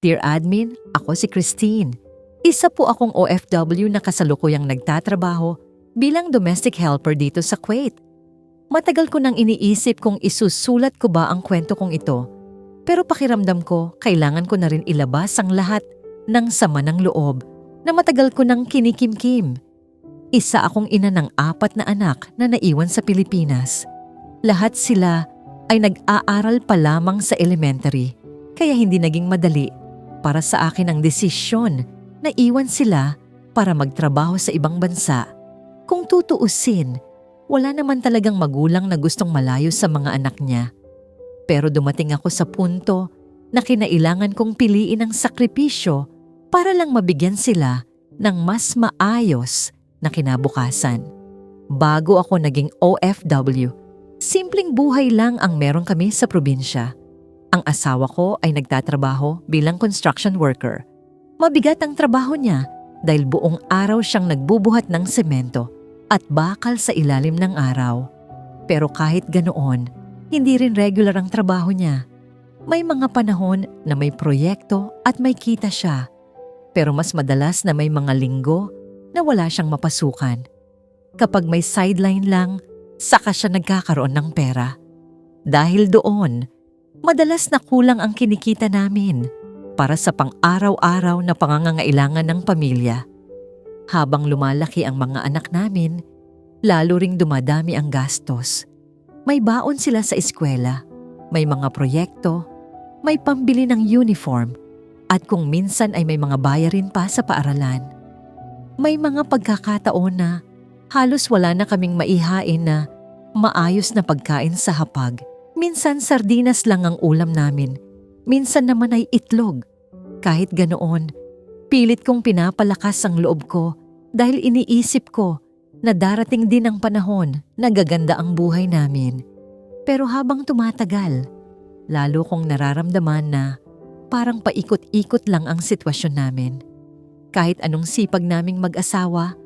Dear Admin, ako si Christine. Isa po akong OFW na kasalukuyang nagtatrabaho bilang domestic helper dito sa Kuwait. Matagal ko nang iniisip kung isusulat ko ba ang kwento kong ito. Pero pakiramdam ko, kailangan ko na rin ilabas ang lahat ng sama ng loob na matagal ko nang kinikimkim. Isa akong ina ng 4 na anak na naiwan sa Pilipinas. Lahat sila ay nag-aaral pa lamang sa elementary, kaya hindi naging madali para sa akin ang desisyon na iwan sila para magtrabaho sa ibang bansa. Kung tutuusin, wala naman talagang magulang na gustong malayo sa mga anak niya. Pero dumating ako sa punto na kinailangan kong piliin ang sakripisyo para lang mabigyan sila ng mas maayos na kinabukasan. Bago ako naging OFW, simpleng buhay lang ang meron kami sa probinsya. Ang asawa ko ay nagtatrabaho bilang construction worker. Mabigat ang trabaho niya dahil buong araw siyang nagbubuhat ng semento at bakal sa ilalim ng araw. Pero kahit ganoon, hindi rin regular ang trabaho niya. May mga panahon na may proyekto at may kita siya. Pero mas madalas na may mga linggo na wala siyang mapasukan. Kapag may sideline lang, saka siya nagkakaroon ng pera. Dahil doon, madalas na kulang ang kinikita namin para sa pang-araw-araw na pangangangailangan ng pamilya. Habang lumalaki ang mga anak namin, lalo ring dumadami ang gastos. May baon sila sa eskwela, may mga proyekto, may pambili ng uniform, at kung minsan ay may mga bayarin pa sa paaralan. May mga pagkakataon na halos wala na kaming maihain na maayos na pagkain sa hapag. Minsan sardinas lang ang ulam namin, minsan naman ay itlog. Kahit ganoon, pilit kong pinapalakas ang loob ko dahil iniisip ko na darating din ang panahon na gaganda ang buhay namin. Pero habang tumatagal, lalo kong nararamdaman na parang paikot-ikot lang ang sitwasyon namin. Kahit anong sipag naming mag-asawa,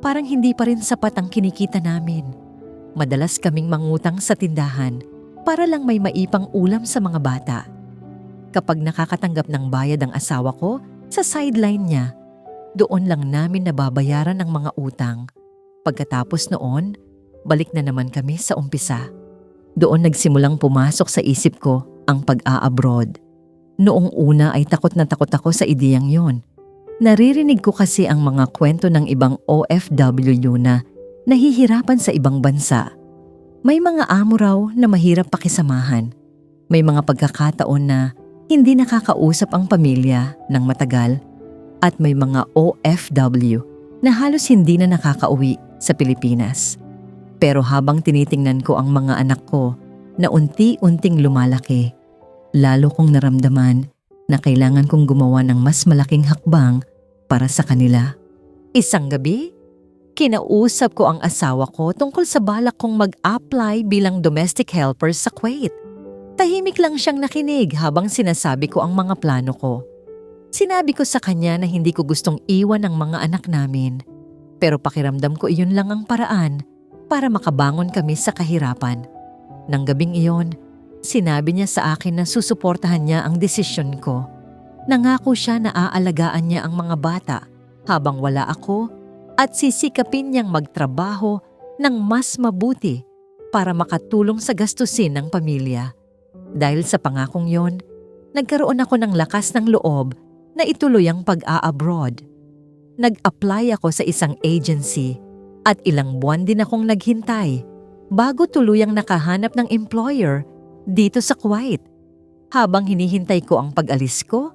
parang hindi pa rin sapat ang kinikita namin. Madalas kaming mangutang sa tindahan para lang may maipang ulam sa mga bata. Kapag nakakatanggap ng bayad ang asawa ko sa sideline niya, doon lang namin nababayaran ang mga utang. Pagkatapos noon, balik na naman kami sa umpisa. Doon nagsimulang pumasok sa isip ko ang pag-a-abroad. Noong una ay takot na takot ako sa ideyang yon. Naririnig ko kasi ang mga kwento ng ibang OFW na nahihirapan sa ibang bansa. May mga amo raw na mahirap pakisamahan. May mga pagkakataon na hindi nakakausap ang pamilya ng matagal. At may mga OFW na halos hindi na nakakauwi sa Pilipinas. Pero habang tinitingnan ko ang mga anak ko na unti-unting lumalaki, lalo kong naramdaman na kailangan kong gumawa ng mas malaking hakbang para sa kanila. Isang gabi, kinausap ko ang asawa ko tungkol sa balak kong mag-apply bilang domestic helper sa Kuwait. Tahimik lang siyang nakinig habang sinasabi ko ang mga plano ko. Sinabi ko sa kanya na hindi ko gustong iwan ang mga anak namin. Pero pakiramdam ko iyon lang ang paraan para makabangon kami sa kahirapan. Nang gabing iyon, sinabi niya sa akin na susuportahan niya ang desisyon ko. Nangako siya na aalagaan niya ang mga bata habang wala ako at sisikapin niyang magtrabaho ng mas mabuti para makatulong sa gastusin ng pamilya. Dahil sa pangakong yon, nagkaroon ako ng lakas ng loob na ituloy ang pag-a-abroad. Nag-apply ako sa isang agency at ilang buwan din akong naghintay bago tuluyang nakahanap ng employer dito sa Kuwait. Habang hinihintay ko ang pag-alis ko,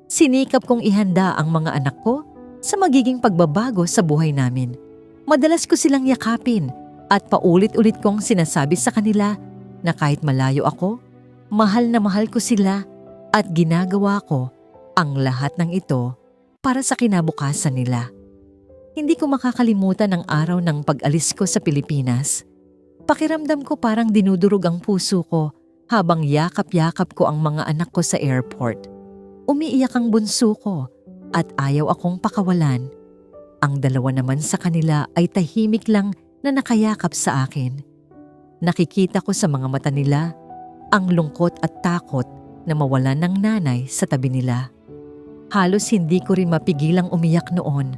sinikap kong ihanda ang mga anak ko sa magiging pagbabago sa buhay namin. Madalas ko silang yakapin at paulit-ulit kong sinasabi sa kanila na kahit malayo ako, mahal na mahal ko sila at ginagawa ko ang lahat ng ito para sa kinabukasan nila. Hindi ko makakalimutan ang araw ng pag-alis ko sa Pilipinas. Pakiramdam ko parang dinudurog ang puso ko habang yakap-yakap ko ang mga anak ko sa airport. Umiiyak ang bunso ko at ayaw akong pakawalan. Ang dalawa naman sa kanila ay tahimik lang na nakayakap sa akin. Nakikita ko sa mga mata nila ang lungkot at takot na mawalan ng nanay sa tabi nila. Halos hindi ko rin mapigilang umiyak noon,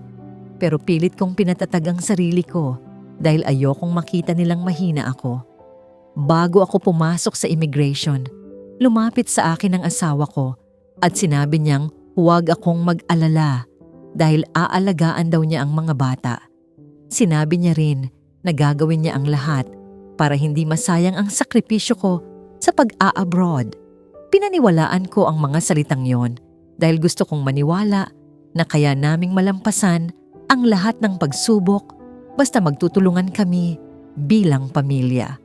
pero pilit kong pinatatag ang sarili ko dahil ayokong makita nilang mahina ako. Bago ako pumasok sa immigration, lumapit sa akin ang asawa ko at sinabi niyang huwag akong mag-alala dahil aalagaan daw niya ang mga bata. Sinabi niya rin na gagawin niya ang lahat para hindi masayang ang sakripisyo ko sa pag-a-abroad. Pinaniwalaan ko ang mga salitang yon dahil gusto kong maniwala na kaya naming malampasan ang lahat ng pagsubok basta magtutulungan kami bilang pamilya.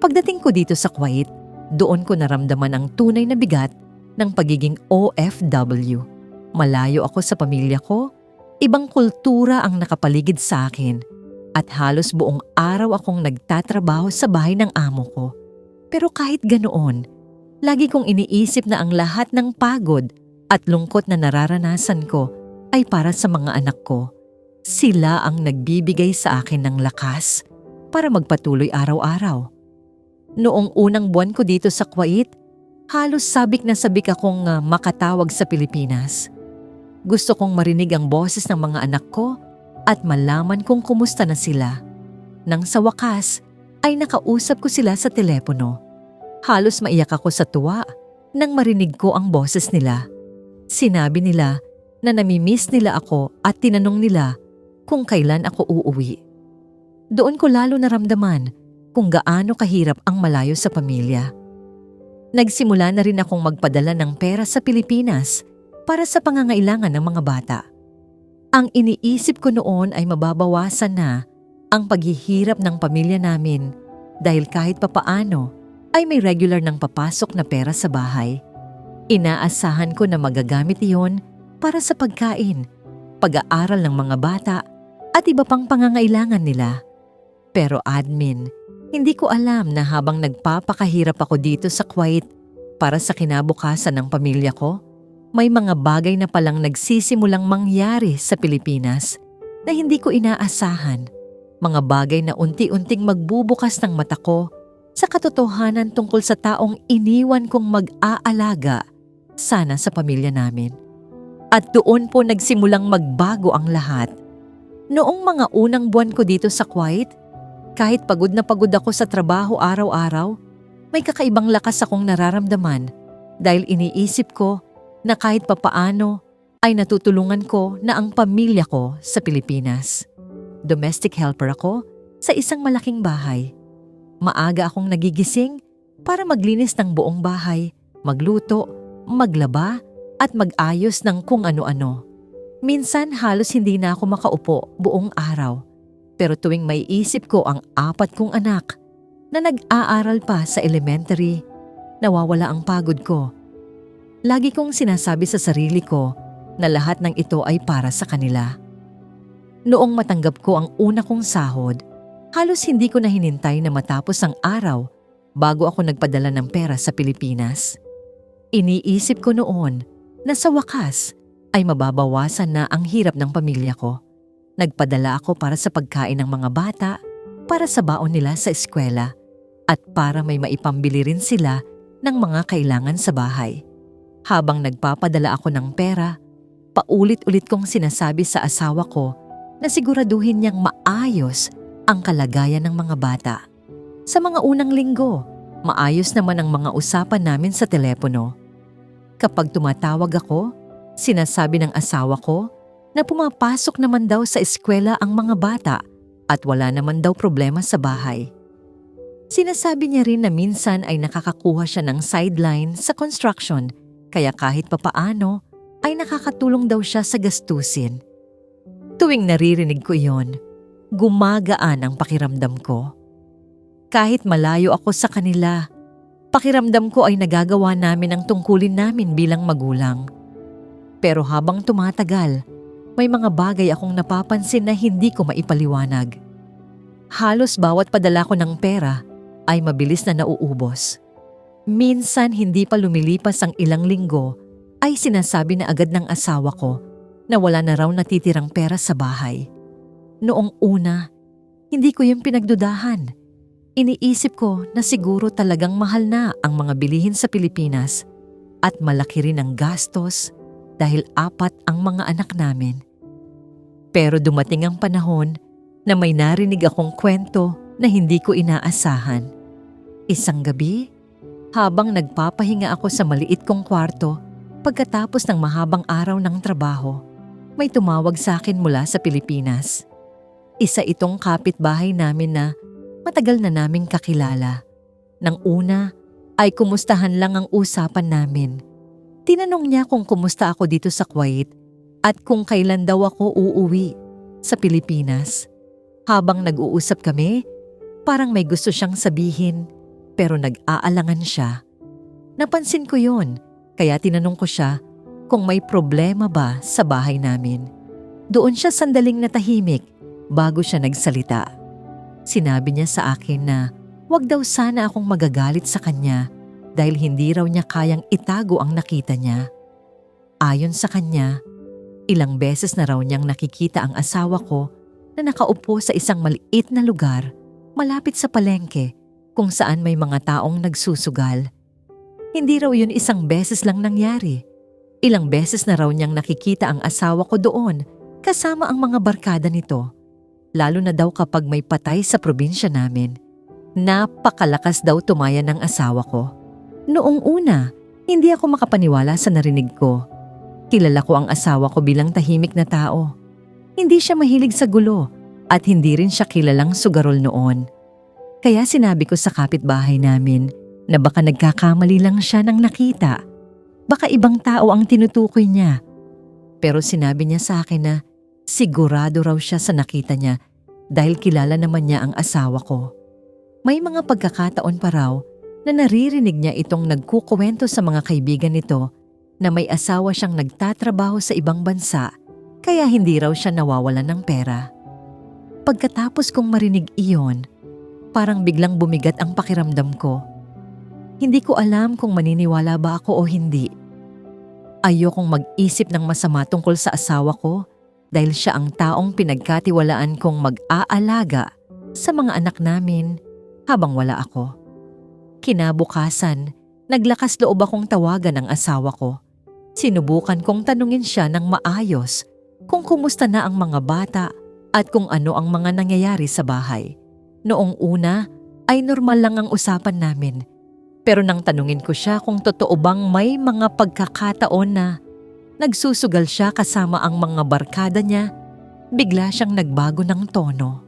Pagdating ko dito sa Kuwait, doon ko naramdaman ang tunay na bigat ng pagiging OFW. Malayo ako sa pamilya ko, ibang kultura ang nakapaligid sa akin at halos buong araw akong nagtatrabaho sa bahay ng amo ko. Pero kahit ganoon, lagi kong iniisip na ang lahat ng pagod at lungkot na nararanasan ko ay para sa mga anak ko. Sila ang nagbibigay sa akin ng lakas para magpatuloy araw-araw. Noong unang buwan ko dito sa Kuwait, halos sabik na sabik akong makatawag sa Pilipinas. Gusto kong marinig ang boses ng mga anak ko at malaman kung kumusta na sila. Nang sa wakas ay nakausap ko sila sa telepono. Halos maiyak ako sa tuwa nang marinig ko ang boses nila. Sinabi nila na namimiss nila ako at tinanong nila kung kailan ako uuwi. Doon ko lalo naramdaman kung gaano kahirap ang malayo sa pamilya. Nagsimula na rin akong magpadala ng pera sa Pilipinas para sa pangangailangan ng mga bata. Ang iniisip ko noon ay mababawasan na ang paghihirap ng pamilya namin dahil kahit papaano ay may regular ng papasok na pera sa bahay. Inaasahan ko na magagamit iyon para sa pagkain, pag-aaral ng mga bata at iba pang pangangailangan nila. Pero admin, hindi ko alam na habang nagpapakahirap ako dito sa Kuwait para sa kinabukasan ng pamilya ko, may mga bagay na palang nagsisimulang mangyari sa Pilipinas na hindi ko inaasahan. Mga bagay na unti-unting magbubukas ng mata ko sa katotohanan tungkol sa taong iniwan kong mag-aalaga sana sa pamilya namin. At doon po nagsimulang magbago ang lahat. Noong mga unang buwan ko dito sa Kuwait, kahit pagod na pagod ako sa trabaho araw-araw, may kakaibang lakas akong nararamdaman dahil iniisip ko na kahit papaano ay natutulungan ko na ang pamilya ko sa Pilipinas. Domestic helper ako sa isang malaking bahay. Maaga akong nagigising para maglinis ng buong bahay, magluto, maglaba at mag-ayos ng kung ano-ano. Minsan halos hindi na ako makaupo buong araw. Pero tuwing may isip ko ang 4 kong anak na nag-aaral pa sa elementary, nawawala ang pagod ko. Lagi kong sinasabi sa sarili ko na lahat ng ito ay para sa kanila. Noong matanggap ko ang una kong sahod, halos hindi ko na hinintay na matapos ang araw bago ako nagpadala ng pera sa Pilipinas. Iniisip ko noon na sa wakas ay mababawasan na ang hirap ng pamilya ko. Nagpadala ako para sa pagkain ng mga bata, para sa baon nila sa eskwela, at para may maipambili rin sila ng mga kailangan sa bahay. Habang nagpapadala ako ng pera, paulit-ulit kong sinasabi sa asawa ko na siguraduhin niyang maayos ang kalagayan ng mga bata. Sa mga unang linggo, maayos naman ang mga usapan namin sa telepono. Kapag tumatawag ako, sinasabi ng asawa ko na pumapasok naman daw sa eskwela ang mga bata at wala naman daw problema sa bahay. Sinasabi niya rin na minsan ay nakakakuha siya ng sideline sa construction kaya kahit papaano ay nakakatulong daw siya sa gastusin. Tuwing naririnig ko iyon, gumagaan ang pakiramdam ko. Kahit malayo ako sa kanila, pakiramdam ko ay nagagawa namin ang tungkulin namin bilang magulang. Pero habang tumatagal, may mga bagay akong napapansin na hindi ko maipaliwanag. Halos bawat padala ko ng pera ay mabilis na nauubos. Minsan hindi pa lumilipas ang ilang linggo ay sinasabi na agad ng asawa ko na wala na raw natitirang pera sa bahay. Noong una, hindi ko yung pinagdudahan. Iniisip ko na siguro talagang mahal na ang mga bilihin sa Pilipinas at malaki rin ang gastos dahil 4 ang mga anak namin. Pero dumating ang panahon na may narinig akong kwento na hindi ko inaasahan. Isang gabi, habang nagpapahinga ako sa maliit kong kwarto pagkatapos ng mahabang araw ng trabaho, may tumawag sa akin mula sa Pilipinas. Isa itong kapitbahay namin na matagal na naming kakilala. Nang una ay kumustahan lang ang usapan namin. Tinanong niya kung kumusta ako dito sa Kuwait at kung kailan daw ako uuwi sa Pilipinas. Habang nag-uusap kami, parang may gusto siyang sabihin pero nag-aalangan siya. Napansin ko yon, kaya tinanong ko siya kung may problema ba sa bahay namin. Doon siya sandaling natahimik bago siya nagsalita. Sinabi niya sa akin na wag daw sana akong magagalit sa kanya dahil hindi raw niya kayang itago ang nakita niya. Ayon sa kanya, ilang beses na raw niyang nakikita ang asawa ko na nakaupo sa isang maliit na lugar malapit sa palengke kung saan may mga taong nagsusugal. Hindi raw yun isang beses lang nangyari. Ilang beses na raw niyang nakikita ang asawa ko doon kasama ang mga barkada nito. Lalo na daw kapag may patay sa probinsya namin. Napakalakas daw tumayan ng asawa ko. Noong una, hindi ako makapaniwala sa narinig ko. Kilala ko ang asawa ko bilang tahimik na tao. Hindi siya mahilig sa gulo at hindi rin siya kilalang sugarol noon. Kaya sinabi ko sa kapitbahay namin na baka nagkakamali lang siya ng nakita. Baka ibang tao ang tinutukoy niya. Pero sinabi niya sa akin na sigurado raw siya sa nakita niya dahil kilala naman niya ang asawa ko. May mga pagkakataon pa raw na naririnig niya itong nagkukuwento sa mga kaibigan nito na may asawa siyang nagtatrabaho sa ibang bansa kaya hindi raw siya nawawalan ng pera. Pagkatapos kong marinig iyon, parang biglang bumigat ang pakiramdam ko. Hindi ko alam kung maniniwala ba ako o hindi. Ayokong mag-isip ng masama tungkol sa asawa ko dahil siya ang taong pinagkatiwalaan kong mag-aalaga sa mga anak namin habang wala ako. Kinabukasan, naglakas loob akong tawagan ang asawa ko. Sinubukan kong tanungin siya ng maayos kung kumusta na ang mga bata at kung ano ang mga nangyayari sa bahay. Noong una ay normal lang ang usapan namin. Pero nang tanungin ko siya kung totoo bang may mga pagkakataon na nagsusugal siya kasama ang mga barkada niya, bigla siyang nagbago ng tono.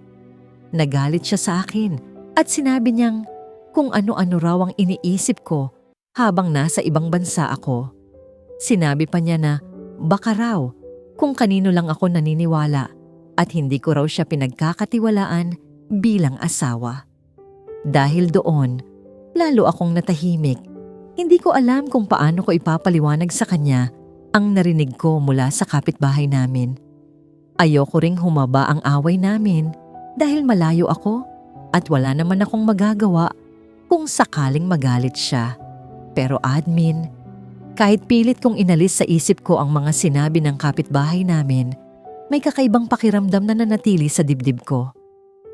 Nagalit siya sa akin at sinabi niyang kung ano-ano raw ang iniisip ko habang nasa ibang bansa ako. Sinabi pa niya na baka raw kung kanino lang ako naniniwala at hindi ko raw siya pinagkakatiwalaan bilang asawa. Dahil doon, lalo akong natahimik. Hindi ko alam kung paano ko ipapaliwanag sa kanya ang narinig ko mula sa kapitbahay namin. Ayoko ring humaba ang away namin dahil malayo ako at wala naman akong magagawa kung sakaling magalit siya. Pero admin, kahit pilit kong inalis sa isip ko ang mga sinabi ng kapitbahay namin, may kakaibang pakiramdam na nanatili sa dibdib ko.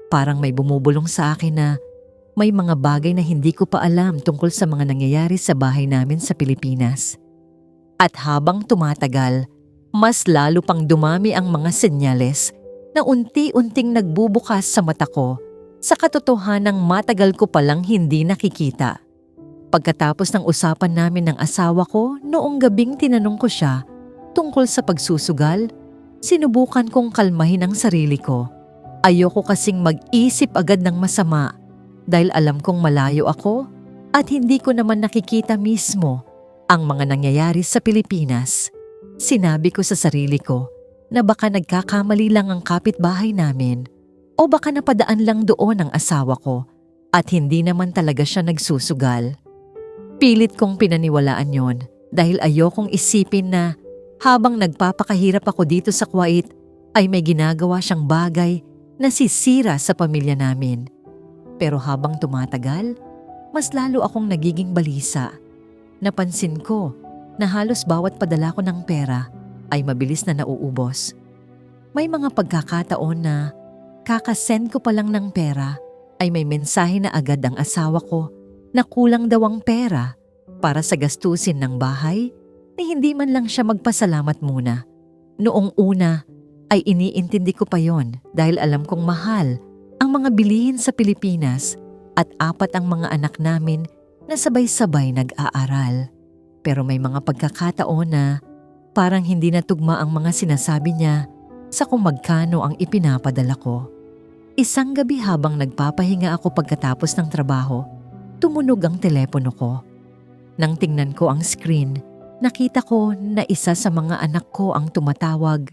Parang may bumubulong sa akin na may mga bagay na hindi ko pa alam tungkol sa mga nangyayari sa bahay namin sa Pilipinas. At habang tumatagal, mas lalo pang dumami ang mga senyales na unti-unting nagbubukas sa mata ko sa katotohanang matagal ko palang hindi nakikita. Pagkatapos ng usapan namin ng asawa ko, noong gabing tinanong ko siya tungkol sa pagsusugal, sinubukan kong kalmahin ang sarili ko. Ayoko kasing mag-isip agad ng masama dahil alam kong malayo ako at hindi ko naman nakikita mismo ang mga nangyayari sa Pilipinas. Sinabi ko sa sarili ko na baka nagkakamali lang ang kapitbahay namin o baka napadaan lang doon ang asawa ko at hindi naman talaga siya nagsusugal. Pilit kong pinaniwalaan yon dahil ayokong isipin na habang nagpapakahirap ako dito sa Kuwait ay may ginagawa siyang bagay na sisira sa pamilya namin. Pero habang tumatagal, mas lalo akong nagiging balisa. Napansin ko na halos bawat padala ko ng pera ay mabilis na nauubos. May mga pagkakataon na kakasend ko pa lang ng pera ay may mensahe na agad ang asawa ko na kulang daw ang pera para sa gastusin ng bahay, na hindi man lang siya magpasalamat muna. Noong una ay iniintindi ko pa yon dahil alam kong mahal ang mga bilihin sa Pilipinas at 4 ang mga anak namin na sabay-sabay nag-aaral. Pero may mga pagkakataon na parang hindi natugma ang mga sinasabi niya sa kung magkano ang ipinapadala ko. Isang gabi habang nagpapahinga ako pagkatapos ng trabaho, tumunog ang telepono ko. Nang tingnan ko ang screen, nakita ko na isa sa mga anak ko ang tumatawag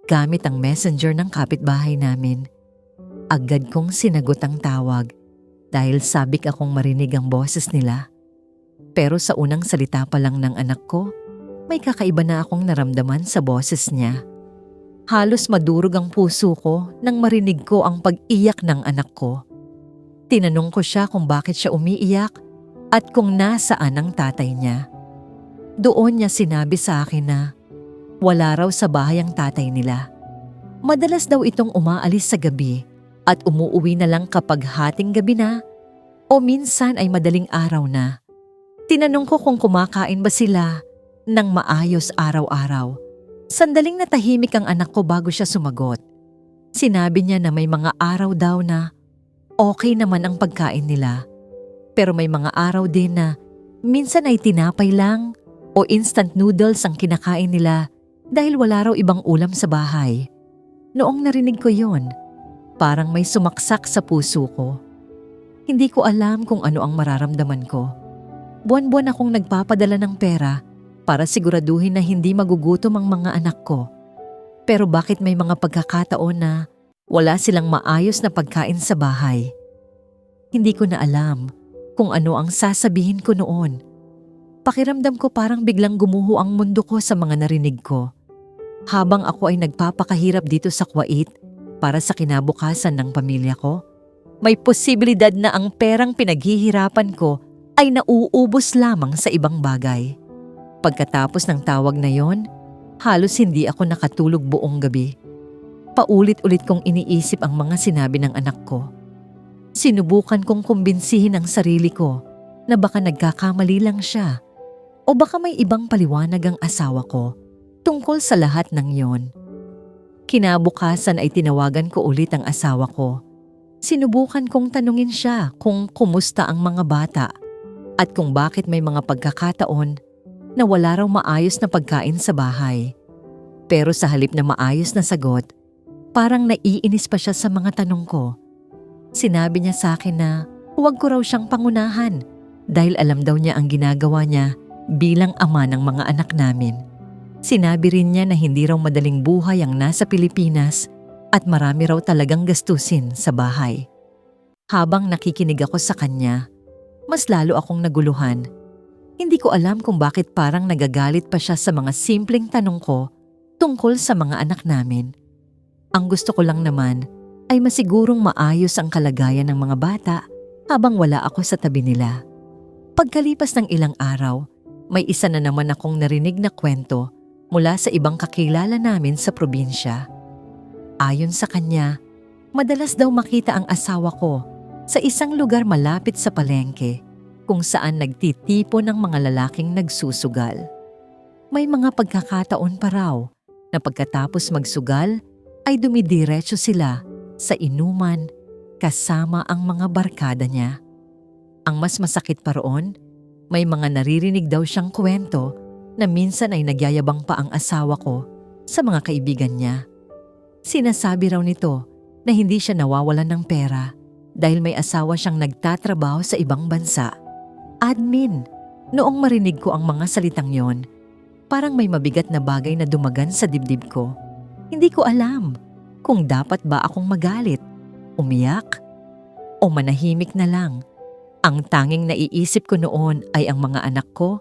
gamit ang messenger ng kapitbahay namin. Agad kong sinagot ang tawag dahil sabik akong marinig ang boses nila. Pero sa unang salita pa lang ng anak ko, may kakaiba na akong naramdaman sa boses niya. Halos madurog ang puso ko nang marinig ko ang pag-iyak ng anak ko. Tinanong ko siya kung bakit siya umiiyak at kung nasaan ang tatay niya. Doon niya sinabi sa akin na wala raw sa bahay ang tatay nila. Madalas daw itong umaalis sa gabi at umuuwi na lang kapag hating gabi na o minsan ay madaling araw na. Tinanong ko kung kumakain ba sila ng maayos araw-araw. Sandaling natahimik ang anak ko bago siya sumagot. Sinabi niya na may mga araw daw na okay naman ang pagkain nila. Pero may mga araw din na minsan ay tinapay lang o instant noodles ang kinakain nila dahil wala raw ibang ulam sa bahay. Noong narinig ko yon, parang may sumaksak sa puso ko. Hindi ko alam kung ano ang mararamdaman ko. Buwan-buwan akong nagpapadala ng pera para siguraduhin na hindi magugutom ang mga anak ko. Pero bakit may mga pagkakataon na wala silang maayos na pagkain sa bahay? Hindi ko na alam kung ano ang sasabihin ko noon. Pakiramdam ko parang biglang gumuho ang mundo ko sa mga narinig ko. Habang ako ay nagpapakahirap dito sa Kuwait para sa kinabukasan ng pamilya ko, may posibilidad na ang perang pinaghihirapan ko ay nauubos lamang sa ibang bagay. Pagkatapos ng tawag na yon, halos hindi ako nakatulog buong gabi. Paulit-ulit kong iniisip ang mga sinabi ng anak ko. Sinubukan kong kumbinsihin ang sarili ko na baka nagkakamali lang siya o baka may ibang paliwanag ang asawa ko tungkol sa lahat ng yon. Kinabukasan ay tinawagan ko ulit ang asawa ko. Sinubukan kong tanungin siya kung kumusta ang mga bata at kung bakit may mga pagkakataon na wala raw maayos na pagkain sa bahay. Pero sa halip na maayos na sagot, parang naiinis pa siya sa mga tanong ko. Sinabi niya sa akin na huwag ko raw siyang pangunahan dahil alam daw niya ang ginagawa niya bilang ama ng mga anak namin. Sinabi rin niya na hindi raw madaling buhay ang nasa Pilipinas at marami raw talagang gastusin sa bahay. Habang nakikinig ako sa kanya, mas lalo akong naguluhan. Hindi ko alam kung bakit parang nagagalit pa siya sa mga simpleng tanong ko tungkol sa mga anak namin. Ang gusto ko lang naman ay masigurong maayos ang kalagayan ng mga bata habang wala ako sa tabi nila. Pagkalipas ng ilang araw, may isa na naman akong narinig na kwento mula sa ibang kakilala namin sa probinsya. Ayon sa kanya, madalas daw makita ang asawa ko sa isang lugar malapit sa palengke kung saan nagtitipo ng mga lalaking nagsusugal. May mga pagkakataon pa raw na pagkatapos magsugal ay dumidiretso sila sa inuman kasama ang mga barkada niya. Ang mas masakit pa roon, may mga naririnig daw siyang kwento na minsan ay nagyayabang pa ang asawa ko sa mga kaibigan niya. Sinasabi raw nito na hindi siya nawawalan ng pera dahil may asawa siyang nagtatrabaho sa ibang bansa. Admin, noong marinig ko ang mga salitang yon, parang may mabigat na bagay na dumagan sa dibdib ko. Hindi ko alam kung dapat ba akong magalit, umiyak, o manahimik na lang. Ang tanging naiisip ko noon ay ang mga anak ko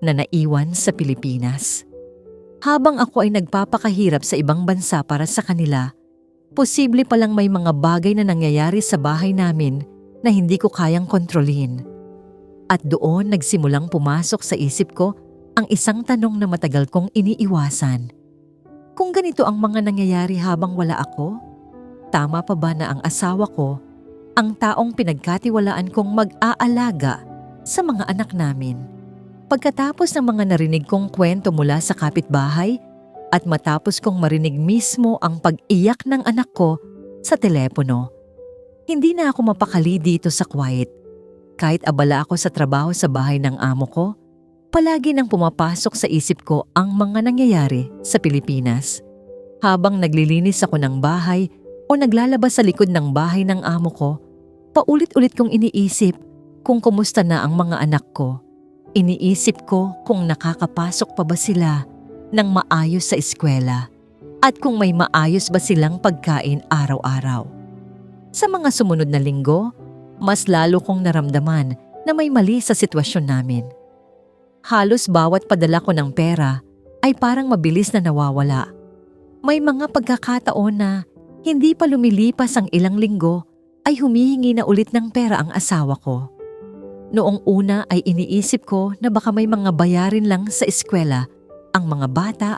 na naiwan sa Pilipinas. Habang ako ay nagpapakahirap sa ibang bansa para sa kanila, posible palang may mga bagay na nangyayari sa bahay namin na hindi ko kayang kontrolin. At doon nagsimulang pumasok sa isip ko ang isang tanong na matagal kong iniiwasan. Kung ganito ang mga nangyayari habang wala ako, tama pa ba na ang asawa ko ang taong pinagkatiwalaan kong mag-aalaga sa mga anak namin? Pagkatapos ng mga narinig kong kwento mula sa kapitbahay at matapos kong marinig mismo ang pag-iyak ng anak ko sa telepono, hindi na ako mapakali dito sa quiet. Kahit abala ako sa trabaho sa bahay ng amo ko, palagi nang pumapasok sa isip ko ang mga nangyayari sa Pilipinas. Habang naglilinis ako ng bahay o naglalabas sa likod ng bahay ng amo ko, paulit-ulit kong iniisip kung kumusta na ang mga anak ko. Iniisip ko kung nakakapasok pa ba sila ng maayos sa eskwela at kung may maayos ba silang pagkain araw-araw. Sa mga sumunod na linggo, mas lalo kong naramdaman na may mali sa sitwasyon namin. Halos bawat padala ko ng pera ay parang mabilis na nawawala. May mga pagkakataon na hindi pa lumilipas ang ilang linggo ay humihingi na ulit ng pera ang asawa ko. Noong una ay iniisip ko na baka may mga bayarin lang sa eskwela ang mga bata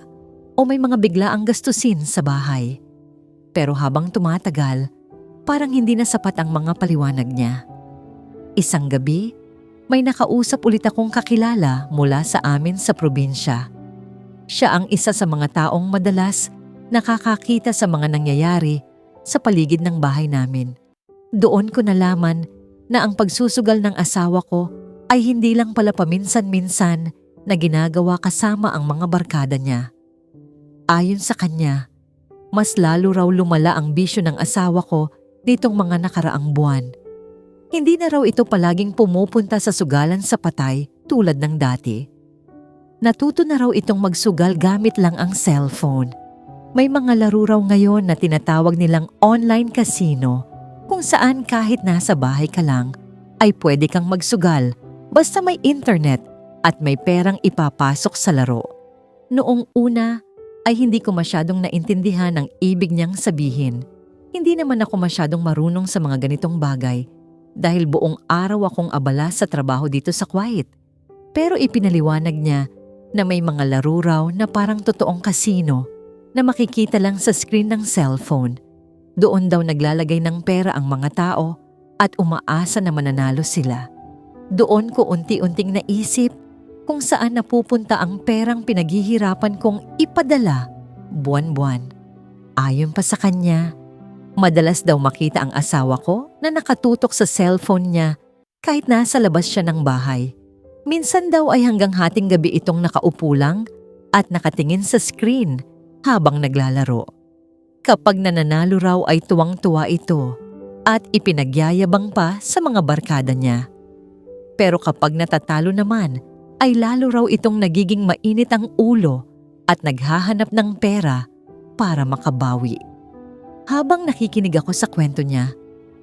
o may mga biglaang gastusin sa bahay. Pero habang tumatagal, parang hindi na sapat ang mga paliwanag niya. Isang gabi, may nakausap ulit akong kakilala mula sa amin sa probinsya. Siya ang isa sa mga taong madalas nakakakita sa mga nangyayari sa paligid ng bahay namin. Doon ko nalaman na ang pagsusugal ng asawa ko ay hindi lang pala paminsan-minsan na ginagawa kasama ang mga barkada niya. Ayon sa kanya, mas lalo raw lumala ang bisyo ng asawa ko nitong mga nakaraang buwan. Hindi na raw ito palaging pumupunta sa sugalan sa patay tulad ng dati. Natuto na raw itong magsugal gamit lang ang cellphone. May mga laro raw ngayon na tinatawag nilang online casino kung saan kahit nasa bahay ka lang ay pwede kang magsugal basta may internet at may perang ipapasok sa laro. Noong una ay hindi ko masyadong naintindihan ang ibig niyang sabihin. Hindi naman ako masyadong marunong sa mga ganitong bagay dahil buong araw akong abala sa trabaho dito sa Kuwait. Pero ipinaliwanag niya na may mga laro raw na parang totoong kasino na makikita lang sa screen ng cellphone. Doon daw naglalagay ng pera ang mga tao at umaasa na mananalo sila. Doon ko unti-unting naisip kung saan napupunta ang perang pinaghihirapan kong ipadala buwan-buwan. Ayon pa sa kanya, madalas daw makita ang asawa ko na nakatutok sa cellphone niya kahit nasa labas siya ng bahay. Minsan daw ay hanggang hating gabi itong nakaupo lang at nakatingin sa screen habang naglalaro. Kapag nananalo raw ay tuwang-tuwa ito at ipinagyayabang pa sa mga barkada niya. Pero kapag natatalo naman ay lalo raw itong nagiging mainit ang ulo at naghahanap ng pera para makabawi. Habang nakikinig ako sa kwento niya,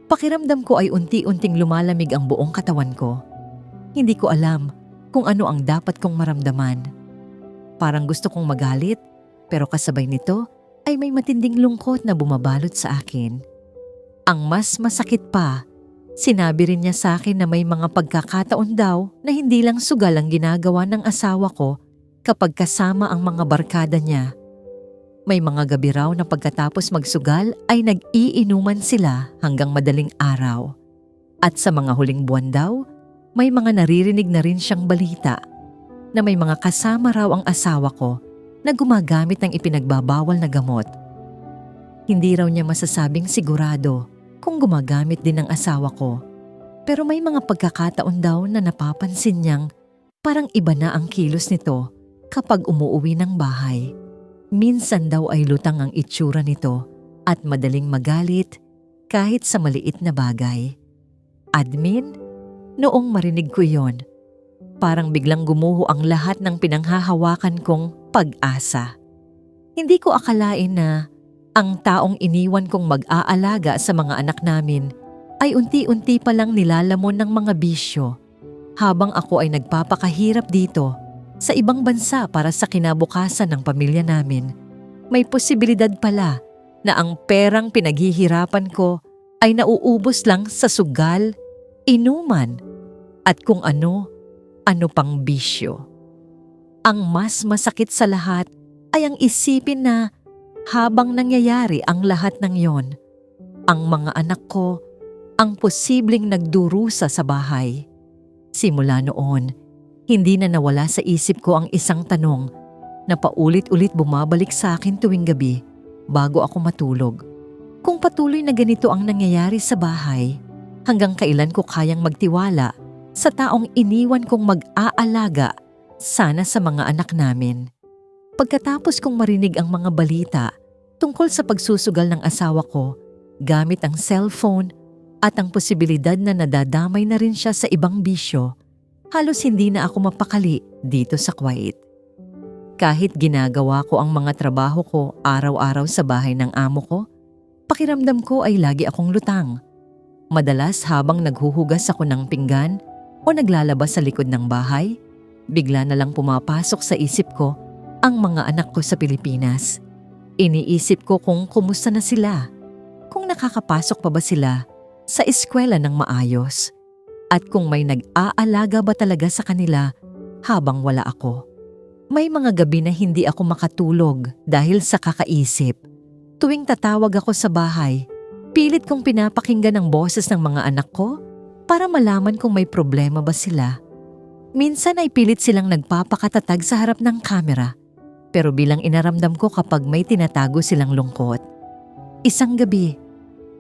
pakiramdam ko ay unti-unting lumalamig ang buong katawan ko. Hindi ko alam kung ano ang dapat kong maramdaman. Parang gusto kong magalit, pero kasabay nito ay may matinding lungkot na bumabalot sa akin. Ang mas masakit pa, sinabi rin niya sa akin na may mga pagkakataon daw na hindi lang sugal ang ginagawa ng asawa ko kapag kasama ang mga barkada niya. May mga gabi raw na pagkatapos magsugal ay nag-iinuman sila hanggang madaling araw. At sa mga huling buwan daw, may mga naririnig na rin siyang balita na may mga kasama raw ang asawa ko na gumagamit ng ipinagbabawal na gamot. Hindi raw niya masasabing sigurado kung gumagamit din ang asawa ko. Pero may mga pagkakataon daw na napapansin niyang parang iba na ang kilos nito kapag umuuwi ng bahay. Minsan daw ay lutang ang itsura nito at madaling magalit kahit sa maliit na bagay. Admin, noong marinig ko yon, parang biglang gumuho ang lahat ng pinanghahawakan kong pag-asa. Hindi ko akalain na ang taong iniwan kong mag-aalaga sa mga anak namin ay unti-unti palang nilalamon ng mga bisyo habang ako ay nagpapakahirap dito sa ibang bansa para sa kinabukasan ng pamilya namin. May posibilidad pala na ang perang pinaghihirapan ko ay nauubos lang sa sugal, inuman, at kung ano pang bisyo. Ang mas masakit sa lahat ay ang isipin na habang nangyayari ang lahat ng yon, ang mga anak ko ang posibleng nagdurusa sa bahay. Simula noon, Hindi na nawala sa isip ko ang isang tanong na paulit-ulit bumabalik sa akin tuwing gabi bago ako matulog. Kung patuloy na ganito ang nangyayari sa bahay, hanggang kailan ko kayang magtiwala sa taong iniwan kong mag-aalaga sana sa mga anak namin? Pagkatapos kong marinig ang mga balita tungkol sa pagsusugal ng asawa ko gamit ang cellphone at ang posibilidad na nadadamay na rin siya sa ibang bisyo, halos hindi na ako mapakali dito sa Kuwait. Kahit ginagawa ko ang mga trabaho ko araw-araw sa bahay ng amo ko, pakiramdam ko ay lagi akong lutang. Madalas habang naghuhugas ako ng pinggan o naglalabas sa likod ng bahay, bigla na lang pumapasok sa isip ko ang mga anak ko sa Pilipinas. Iniisip ko kung kumusta na sila, kung nakakapasok pa ba sila sa eskwela ng maayos, at kung may nag-aalaga ba talaga sa kanila habang wala ako. May mga gabi na hindi ako makatulog dahil sa kakaisip. Tuwing tatawag ako sa bahay, pilit kong pinapakinggan ang boses ng mga anak ko para malaman kung may problema ba sila. Minsan ay pilit silang nagpapakatatag sa harap ng kamera, pero bilang inaramdam ko kapag may tinatago silang lungkot. Isang gabi,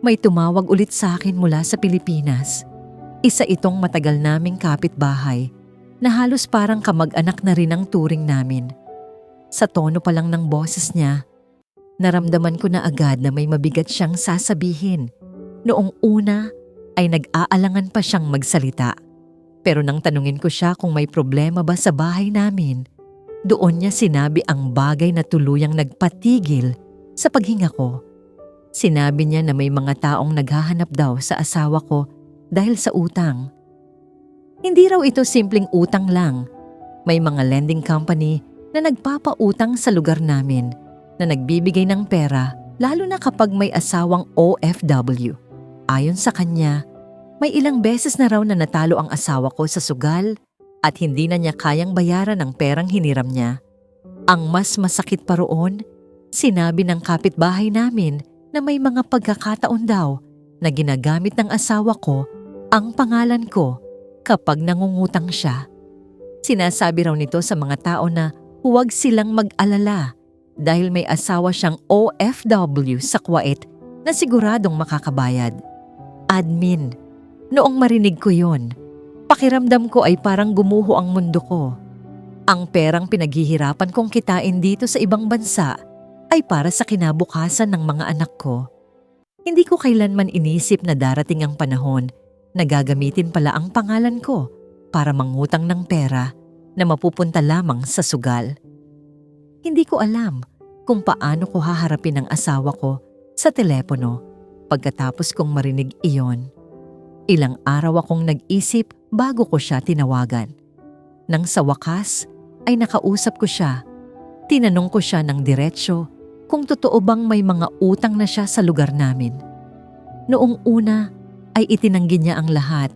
may tumawag ulit sa akin mula sa Pilipinas. Isa itong matagal naming kapitbahay na halos parang kamag-anak na rin ang turing namin. Sa tono pa lang ng boses niya, naramdaman ko na agad na may mabigat siyang sasabihin. Noong una ay nag-aalangan pa siyang magsalita. Pero nang tanungin ko siya kung may problema ba sa bahay namin, doon niya sinabi ang bagay na tuluyang nagpatigil sa paghinga ko. Sinabi niya na may mga taong naghahanap daw sa asawa ko dahil sa utang. Hindi raw ito simpleng utang lang. May mga lending company na nagpapautang sa lugar namin na nagbibigay ng pera lalo na kapag may asawang OFW. Ayon sa kanya, may ilang beses na raw na natalo ang asawa ko sa sugal at hindi na niya kayang bayaran ang perang hiniram niya. Ang mas masakit pa roon, sinabi ng kapitbahay namin na may mga pagkakataon daw na ginagamit ng asawa ko ang pangalan ko kapag nangungutang siya. Sinasabi raw nito sa mga tao na huwag silang mag-alala dahil may asawa siyang OFW sa Kuwait na siguradong makakabayad. Admin, noong marinig ko yon, pakiramdam ko ay parang gumuho ang mundo ko. Ang perang pinaghihirapan kong kitain dito sa ibang bansa ay para sa kinabukasan ng mga anak ko. Hindi ko kailanman inisip na darating ang panahon na gagamitin pala ang pangalan ko para mangutang ng pera na mapupunta lamang sa sugal. Hindi ko alam kung paano ko haharapin ang asawa ko sa telepono pagkatapos kong marinig iyon. Ilang araw akong nag-isip bago ko siya tinawagan. Nang sa wakas ay nakausap ko siya. Tinanong ko siya ng diretsyo kung totoo bang may mga utang na siya sa lugar namin. Noong una ay itinanggi niya ang lahat.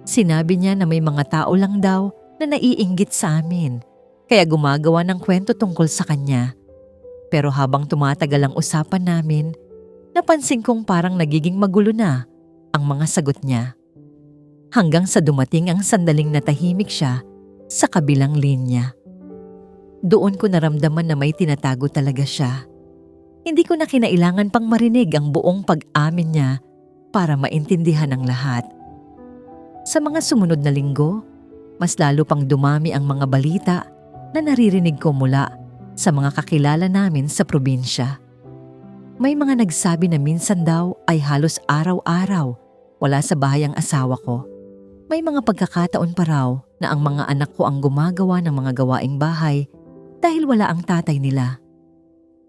Sinabi niya na may mga tao lang daw na naiinggit sa amin, kaya gumagawa ng kwento tungkol sa kanya. Pero habang tumatagal ang usapan namin, napansin kong parang nagiging magulo na ang mga sagot niya. Hanggang sa dumating ang sandaling natahimik siya sa kabilang linya. Doon ko naramdaman na may tinatago talaga siya. Hindi ko na kinailangan pang marinig ang buong pag-amin niya para maintindihan ang lahat. Sa mga sumunod na linggo, mas lalo pang dumami ang mga balita na naririnig ko mula sa mga kakilala namin sa probinsya. May mga nagsabi na minsan daw ay halos araw-araw wala sa bahay ang asawa ko. May mga pagkakataon pa raw na ang mga anak ko ang gumagawa ng mga gawaing bahay dahil wala ang tatay nila.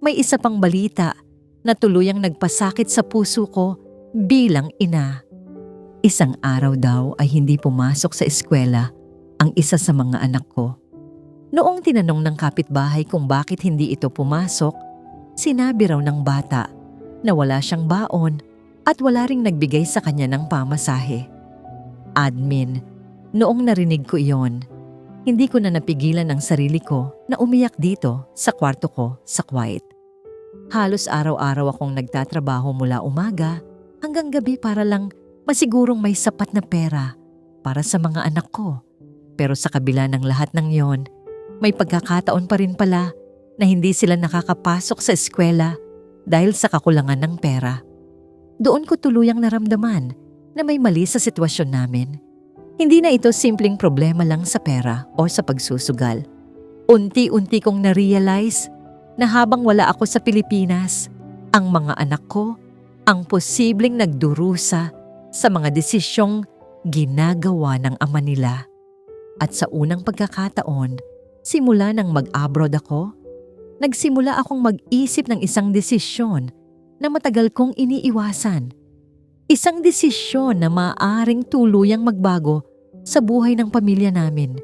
May isa pang balita na tuluyang nagpasakit sa puso ko bilang ina. Isang araw daw ay hindi pumasok sa eskwela ang isa sa mga anak ko. Noong tinanong ng kapitbahay kung bakit hindi ito pumasok, sinabi raw ng bata na wala siyang baon at wala ring nagbigay sa kanya ng pamasahe. Admin, noong narinig ko iyon, hindi ko na napigilan ang sarili ko na umiyak dito sa kwarto ko sa Kuwait. Halos araw-araw akong nagtatrabaho mula umaga hanggang gabi para lang masigurong may sapat na pera para sa mga anak ko. Pero sa kabila ng lahat ng yon, may pagkakataon pa rin pala na hindi sila nakakapasok sa eskwela dahil sa kakulangan ng pera. Doon ko tuluyang naramdaman na may mali sa sitwasyon namin. Hindi na ito simpleng problema lang sa pera o sa pagsusugal. Unti-unti kong na-realize na habang wala ako sa Pilipinas, ang mga anak ko ang posibleng nagdurusa sa mga desisyong ginagawa ng ama nila. At sa unang pagkakataon, simula nang mag-abroad ako, nagsimula akong mag-isip ng isang desisyon na matagal kong iniiwasan. Isang desisyon na maaaring tuluyang magbago sa buhay ng pamilya namin.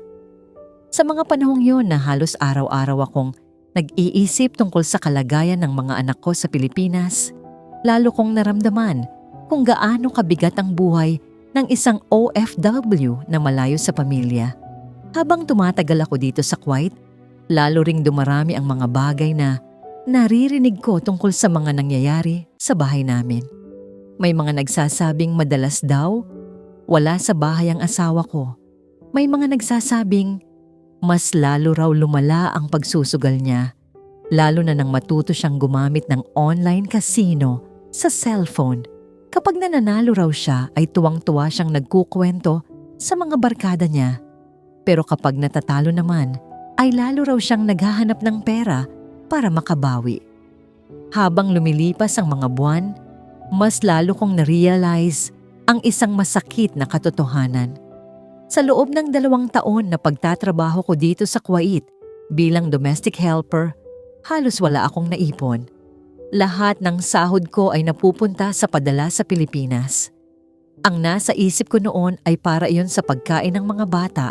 Sa mga panahong yon na halos araw-araw akong nag-iisip tungkol sa kalagayan ng mga anak ko sa Pilipinas, lalo kong naramdaman kung gaano kabigat ang buhay ng isang OFW na malayo sa pamilya. Habang tumatagal ako dito sa Kuwait, lalo ring dumarami ang mga bagay na naririnig ko tungkol sa mga nangyayari sa bahay namin. May mga nagsasabing madalas daw wala sa bahay ang asawa ko. May mga nagsasabing mas lalo raw lumala ang pagsusugal niya, lalo na nang matuto siyang gumamit ng online casino sa cellphone. Kapag nananalo raw siya ay tuwang-tuwa siyang nagkukwento sa mga barkada niya. Pero kapag natatalo naman, ay lalo raw siyang naghahanap ng pera para makabawi. Habang lumilipas ang mga buwan, mas lalo kong na-realize ang isang masakit na katotohanan. Sa loob ng 2 taon na pagtatrabaho ko dito sa Kuwait bilang domestic helper, halos wala akong naipon. Lahat ng sahod ko ay napupunta sa padala sa Pilipinas. Ang nasa isip ko noon ay para iyon sa pagkain ng mga bata,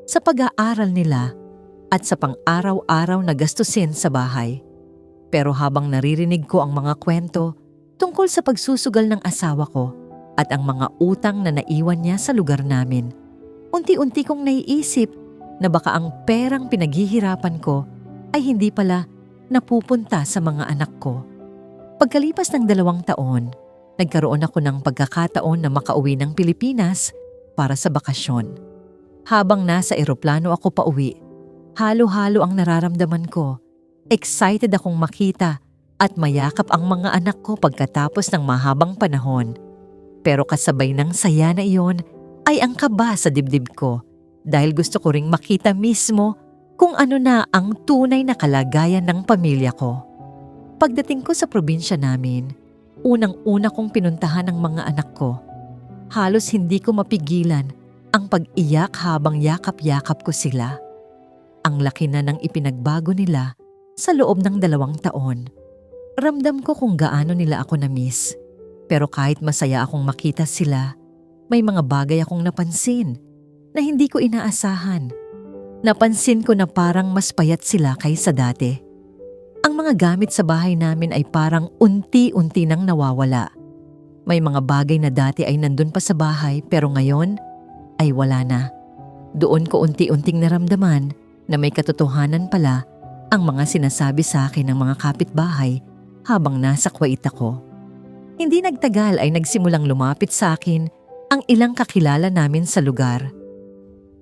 sa pag-aaral nila, at sa pang-araw-araw na gastusin sa bahay. Pero habang naririnig ko ang mga kwento tungkol sa pagsusugal ng asawa ko at ang mga utang na naiwan niya sa lugar namin, unti-unti kong naiisip na baka ang perang pinaghihirapan ko ay hindi pala napupunta sa mga anak ko. Pagkalipas ng 2 taon, nagkaroon ako ng pagkakataon na makauwi ng Pilipinas para sa bakasyon. Habang nasa eroplano ako pauwi, halo-halo ang nararamdaman ko. Excited akong makita at mayakap ang mga anak ko pagkatapos ng mahabang panahon. Pero kasabay ng saya na iyon ay ang kaba sa dibdib ko dahil gusto ko ring makita mismo kung ano na ang tunay na kalagayan ng pamilya ko. Pagdating ko sa probinsya namin, unang-una kong pinuntahan ang mga anak ko. Halos hindi ko mapigilan ang pag-iyak habang yakap-yakap ko sila. Ang laki na ng ipinagbago nila sa loob ng 2 taon. Ramdam ko kung gaano nila ako na-miss. Pero kahit masaya akong makita sila, may mga bagay akong napansin na hindi ko inaasahan. Napansin ko na parang mas payat sila kaysa dati. Ang mga gamit sa bahay namin ay parang unti-unti nang nawawala. May mga bagay na dati ay nandun pa sa bahay pero ngayon ay wala na. Doon ko unti-unting naramdaman na may katotohanan pala ang mga sinasabi sa akin ng mga kapitbahay habang nasa Kuwait ako. Hindi nagtagal ay nagsimulang lumapit sa akin ang ilang kakilala namin sa lugar.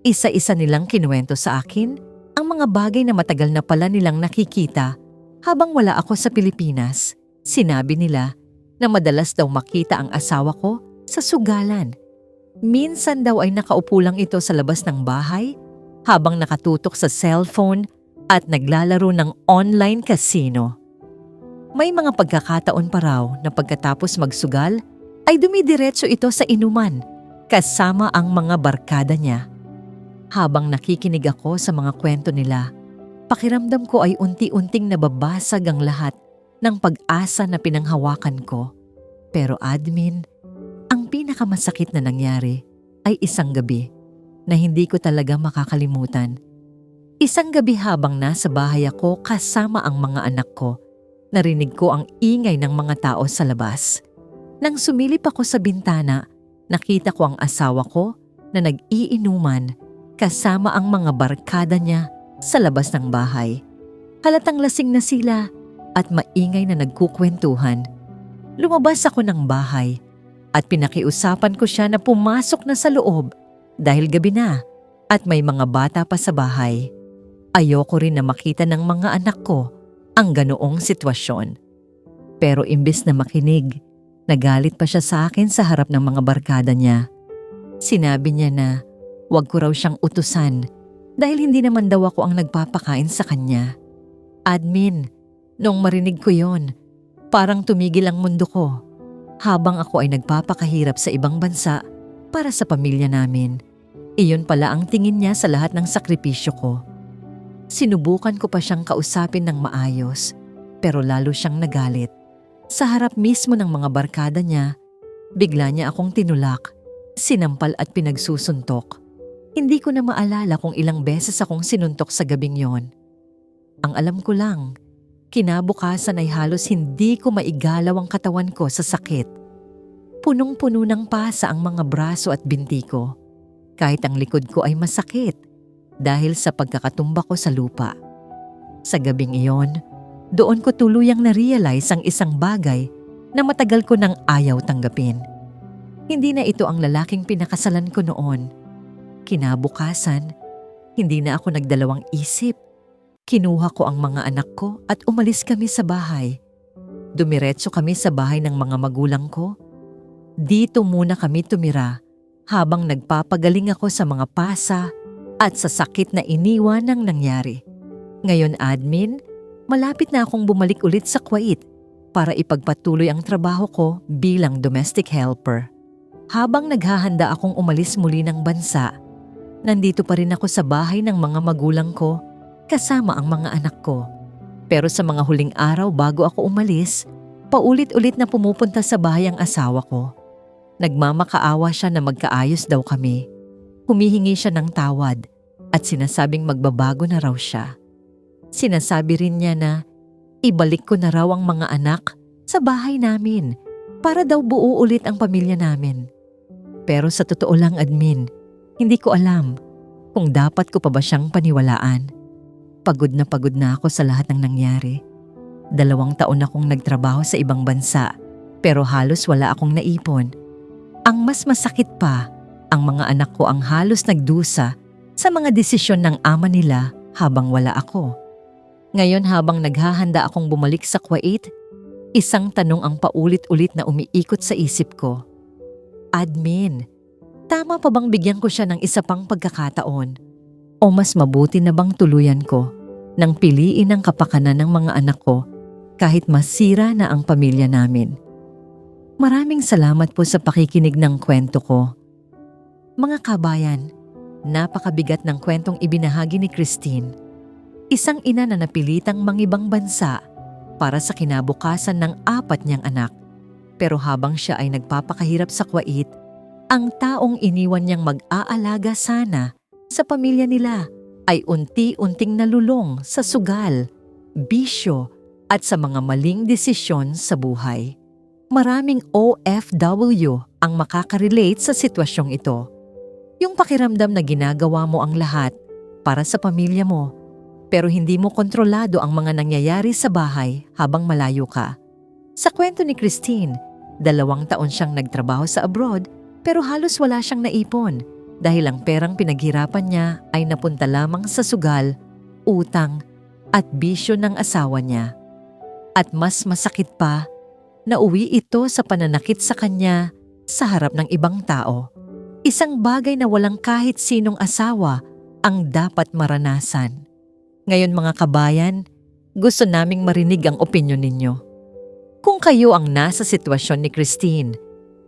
Isa-isa nilang kinuwento sa akin ang mga bagay na matagal na pala nilang nakikita habang wala ako sa Pilipinas. Sinabi nila na madalas daw makita ang asawa ko sa sugalan. Minsan daw ay nakaupo lang ito sa labas ng bahay habang nakatutok sa cellphone at naglalaro ng online casino. May mga pagkakataon pa raw na pagkatapos magsugal ay dumidiretso ito sa inuman kasama ang mga barkada niya. Habang nakikinig ako sa mga kwento nila, pakiramdam ko ay unti-unting nababasag ang lahat ng pag-asa na pinanghawakan ko. Pero admin, ang pinakamasakit na nangyari ay isang gabi na hindi ko talaga makakalimutan. Isang gabi habang nasa bahay ako kasama ang mga anak ko, narinig ko ang ingay ng mga tao sa labas. Nang sumilip ako sa bintana, nakita ko ang asawa ko na nag-iinuman kasama ang mga barkada niya sa labas ng bahay. Halatang lasing na sila at maingay na nagkukwentuhan. Lumabas ako ng bahay at pinakiusapan ko siya na pumasok na sa loob dahil gabi na at may mga bata pa sa bahay. Ayoko rin na makita ng mga anak ko ang ganoong sitwasyon. Pero imbes na makinig, nagalit pa siya sa akin sa harap ng mga barkada niya. Sinabi niya na wag ko raw siyang utusan dahil hindi naman daw ako ang nagpapakain sa kanya. Admin, noong marinig ko yon, parang tumigil ang mundo ko. Habang ako ay nagpapakahirap sa ibang bansa para sa pamilya namin, iyon pala ang tingin niya sa lahat ng sakripisyo ko. Sinubukan ko pa siyang kausapin ng maayos, pero lalo siyang nagalit. Sa harap mismo ng mga barkada niya, bigla niya akong tinulak, sinampal at pinagsusuntok. Hindi ko na maalala kung ilang beses akong sinuntok sa gabing yon. Ang alam ko lang, kinabukasan ay halos hindi ko maigalaw ang katawan ko sa sakit. Punong-puno ng pasa ang mga braso at binti ko. Kahit ang likod ko ay masakit dahil sa pagkakatumba ko sa lupa. Sa gabing iyon, doon ko tuluyang na-realize ang isang bagay na matagal ko nang ayaw tanggapin. Hindi na ito ang lalaking pinakasalan ko noon. Kinabukasan, hindi na ako nagdalawang isip. Kinuha ko ang mga anak ko at umalis kami sa bahay. Dumiretso kami sa bahay ng mga magulang ko. Dito muna kami tumira habang nagpapagaling ako sa mga pasa at sa sakit na iniwan ng nangyari. Ngayon admin, malapit na akong bumalik ulit sa Kuwait para ipagpatuloy ang trabaho ko bilang domestic helper. Habang naghahanda akong umalis muli ng bansa, nandito pa rin ako sa bahay ng mga magulang ko kasama ang mga anak ko. Pero sa mga huling araw bago ako umalis, paulit-ulit na pumupunta sa bahay ang asawa ko. Nagmamakaawa siya na magkaayos daw kami. Humihingi siya ng tawad at sinasabing magbabago na raw siya. Sinasabi rin niya na ibalik ko na raw ang mga anak sa bahay namin para daw buo ulit ang pamilya namin. Pero sa totoo lang admin, hindi ko alam kung dapat ko pa ba siyang paniwalaan. Pagod na ako sa lahat ng nangyari. 2 taon akong nagtrabaho sa ibang bansa pero halos wala akong naipon. Ang mas masakit pa, ang mga anak ko ang halos nagdusa sa mga desisyon ng ama nila habang wala ako. Ngayon habang naghahanda akong bumalik sa Kuwait, isang tanong ang paulit-ulit na umiikot sa isip ko. Admin, tama pa bang bigyan ko siya ng isa pang pagkakataon? O mas mabuti na bang tuluyan ko nang piliin ang kapakanan ng mga anak ko kahit masira na ang pamilya namin? Maraming salamat po sa pakikinig ng kwento ko. Mga kabayan, napakabigat ng kwentong ibinahagi ni Christine. Isang ina na napilitang mangibang bansa para sa kinabukasan ng 4 niyang anak. Pero habang siya ay nagpapakahirap sa Kuwait, ang taong iniwan niyang mag-aalaga sana sa pamilya nila ay unti-unting nalulong sa sugal, bisyo at sa mga maling desisyon sa buhay. Maraming OFW ang makaka-relate sa sitwasyong ito. Yung pakiramdam na ginagawa mo ang lahat para sa pamilya mo, pero hindi mo kontrolado ang mga nangyayari sa bahay habang malayo ka. Sa kwento ni Christine, 2 taon siyang nagtrabaho sa abroad pero halos wala siyang naipon dahil ang perang pinaghirapan niya ay napunta lamang sa sugal, utang at bisyo ng asawa niya. At mas masakit pa, nauwi ito sa pananakit sa kanya sa harap ng ibang tao. Isang bagay na walang kahit sinong asawa ang dapat maranasan. Ngayon mga kabayan, gusto naming marinig ang opinyon ninyo. Kung kayo ang nasa sitwasyon ni Christine,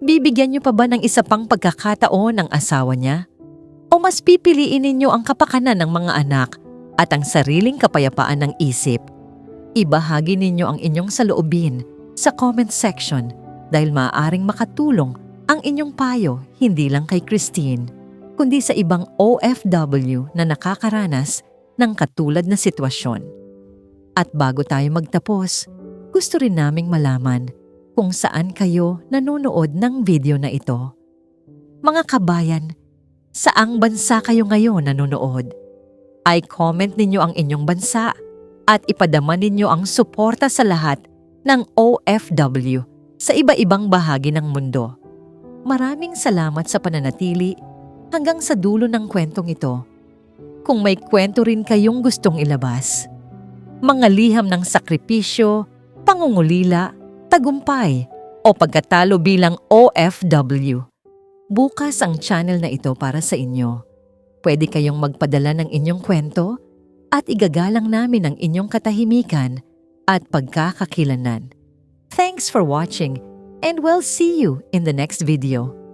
bibigyan niyo pa ba ng isa pang pagkakataon ang asawa niya? O mas pipiliin ninyo ang kapakanan ng mga anak at ang sariling kapayapaan ng isip? Ibahagi ninyo ang inyong saloobin sa comment section dahil maaaring makatulong ang inyong payo hindi lang kay Christine, kundi sa ibang OFW na nakakaranas ng katulad na sitwasyon. At bago tayo magtapos, gusto rin naming malaman kung saan kayo nanonood ng video na ito. Mga kabayan, saang bansa kayo ngayon nanonood? I-comment ninyo ang inyong bansa at ipadama ninyo ang suporta sa lahat ng OFW sa iba-ibang bahagi ng mundo. Maraming salamat sa pananatili hanggang sa dulo ng kwentong ito kung may kwento rin kayong gustong ilabas. Mga liham ng sakripisyo, pangungulila, tagumpay, o pagkatalo bilang OFW. Bukas ang channel na ito para sa inyo. Pwede kayong magpadala ng inyong kwento at igagalang namin ang inyong katahimikan at pagkakakilanlan. Thanks for watching and we'll see you in the next video.